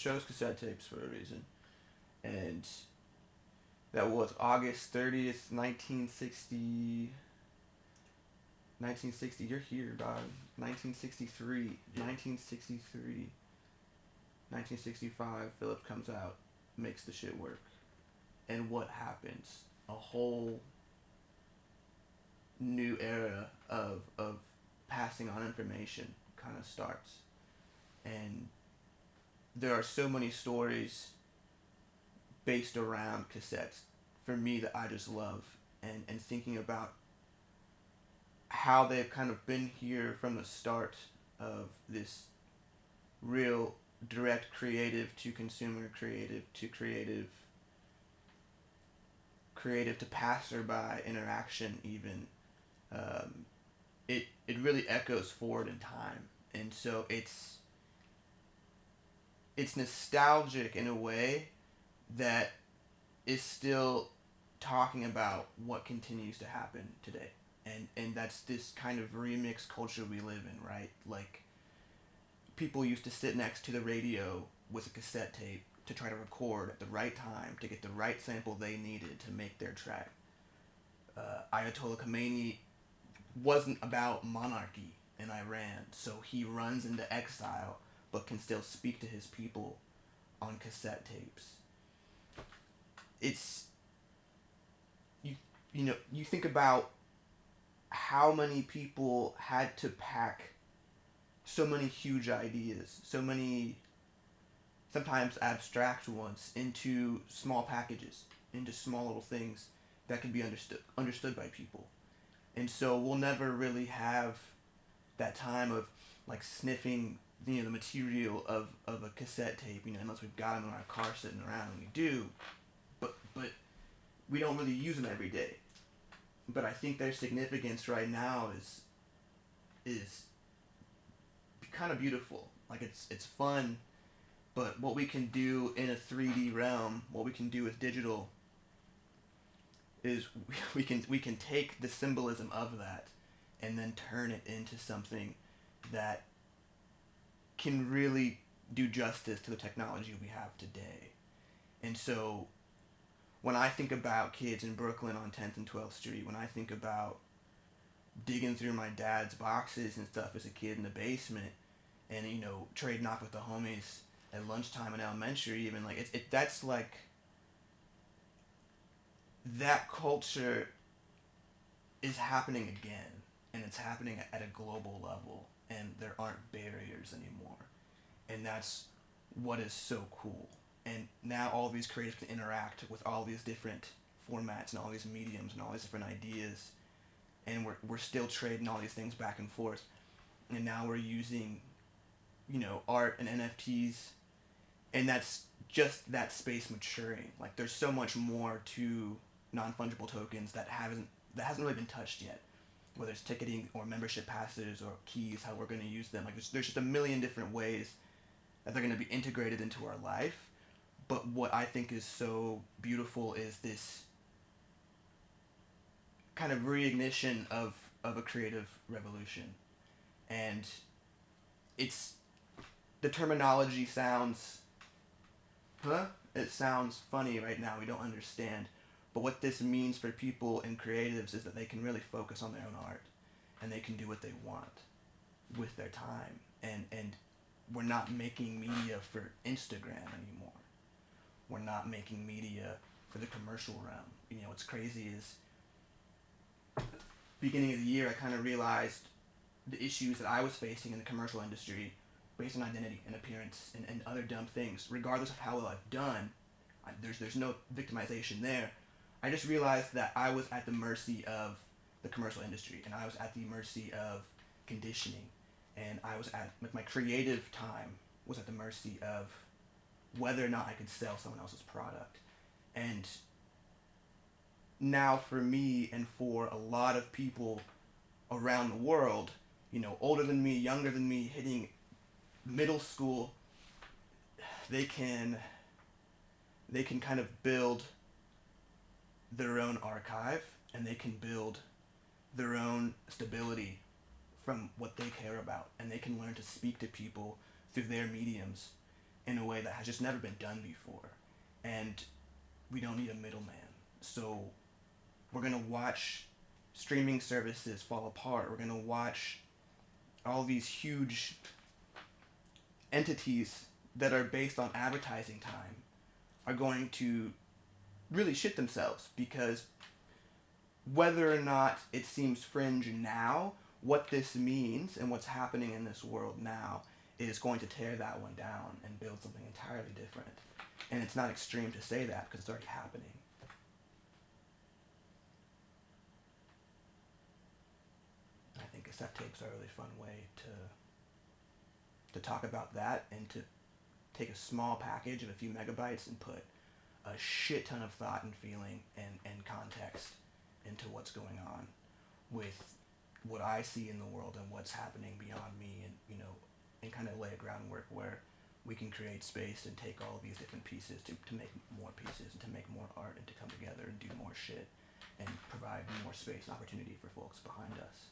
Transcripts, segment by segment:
chose cassette tapes for a reason, and that was August 30th, 1960. 1960. You're here, dog. 1963. Yeah. 1963. 1965. Phillips comes out, makes the shit work, and what happens? A whole new era of passing on information kind of starts, and there are so many stories based around cassettes for me that I just love, and thinking about how they've kind of been here from the start of this real direct creative to consumer, creative to passerby interaction even. It really echoes forward in time, and so it's nostalgic in a way that is still talking about what continues to happen today. And that's this kind of remix culture we live in, right? Like, people used to sit next to the radio with a cassette tape to try to record at the right time to get the right sample they needed to make their track. Ayatollah Khomeini wasn't about monarchy in Iran, so he runs into exile but can still speak to his people on cassette tapes. It's you think about how many people had to pack so many huge ideas, so many sometimes abstract ones into small packages, into small little things that can be understood by people. And so we'll never really have that time of like sniffing the material of a cassette tape, unless we've got them in our car sitting around, and we do, but we don't really use them every day. But I think their significance right now is kind of beautiful. Like, it's fun, but what we can do in a 3D realm, what we can do with digital, is we can take the symbolism of that and then turn it into something that can really do justice to the technology we have today. And so when I think about kids in Brooklyn on 10th and 12th Street, when I think about digging through my dad's boxes and stuff as a kid in the basement, and trading off with the homies at lunchtime in elementary, even, like, that's like that culture is happening again, and it's happening at a global level, and there aren't barriers anymore, and that's what is so cool. And now all these creators can interact with all these different formats and all these mediums and all these different ideas, and we're still trading all these things back and forth, and now we're using art and NFTs, and that's just that space maturing. Like, there's so much more to non-fungible tokens that hasn't really been touched yet, whether it's ticketing or membership passes or keys, how we're going to use them. Like, there's just a million different ways that they're going to be integrated into our life. But what I think is so beautiful is this kind of reignition of a creative revolution. And it's the terminology sounds it sounds funny right now. We don't understand. But what this means for people and creatives is that they can really focus on their own art, and they can do what they want with their time. And we're not making media for Instagram anymore. We're not making media for the commercial realm. What's crazy is, beginning of the year, I kind of realized the issues that I was facing in the commercial industry based on identity and appearance and other dumb things. Regardless of how well I've done, there's no victimization there. I just realized that I was at the mercy of the commercial industry, and I was at the mercy of conditioning, and I was at, like, my creative time was at the mercy of whether or not I could sell someone else's product. And now for me and for a lot of people around the world, older than me, younger than me, hitting middle school, they can kind of build their own archive, and they can build their own stability from what they care about, and they can learn to speak to people through their mediums. in a way that has just never been done before. And we don't need a middleman. So we're going to watch streaming services fall apart. We're going to watch all these huge entities that are based on advertising time are going to really shit themselves, because whether or not it seems fringe now, what this means and what's happening in this world now is going to tear that one down and build something entirely different. And it's not extreme to say that, because it's already happening. I think cassette tapes are a really fun way to talk about that, and to take a small package of a few megabytes and put a shit ton of thought and feeling and context into what's going on with what I see in the world and what's happening beyond me, and and kind of lay a groundwork where we can create space and take all of these different pieces to make more pieces and to make more art and to come together and do more shit and provide more space and opportunity for folks behind us.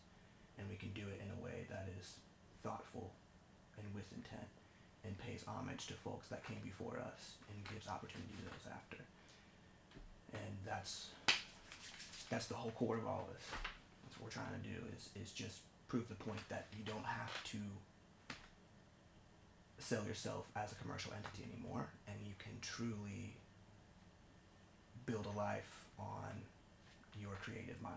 And we can do it in a way that is thoughtful and with intent, and pays homage to folks that came before us and gives opportunity to those after. And that's the whole core of all this. That's what we're trying to do, is just prove the point that you don't have to sell yourself as a commercial entity anymore, and you can truly build a life on your creative mind.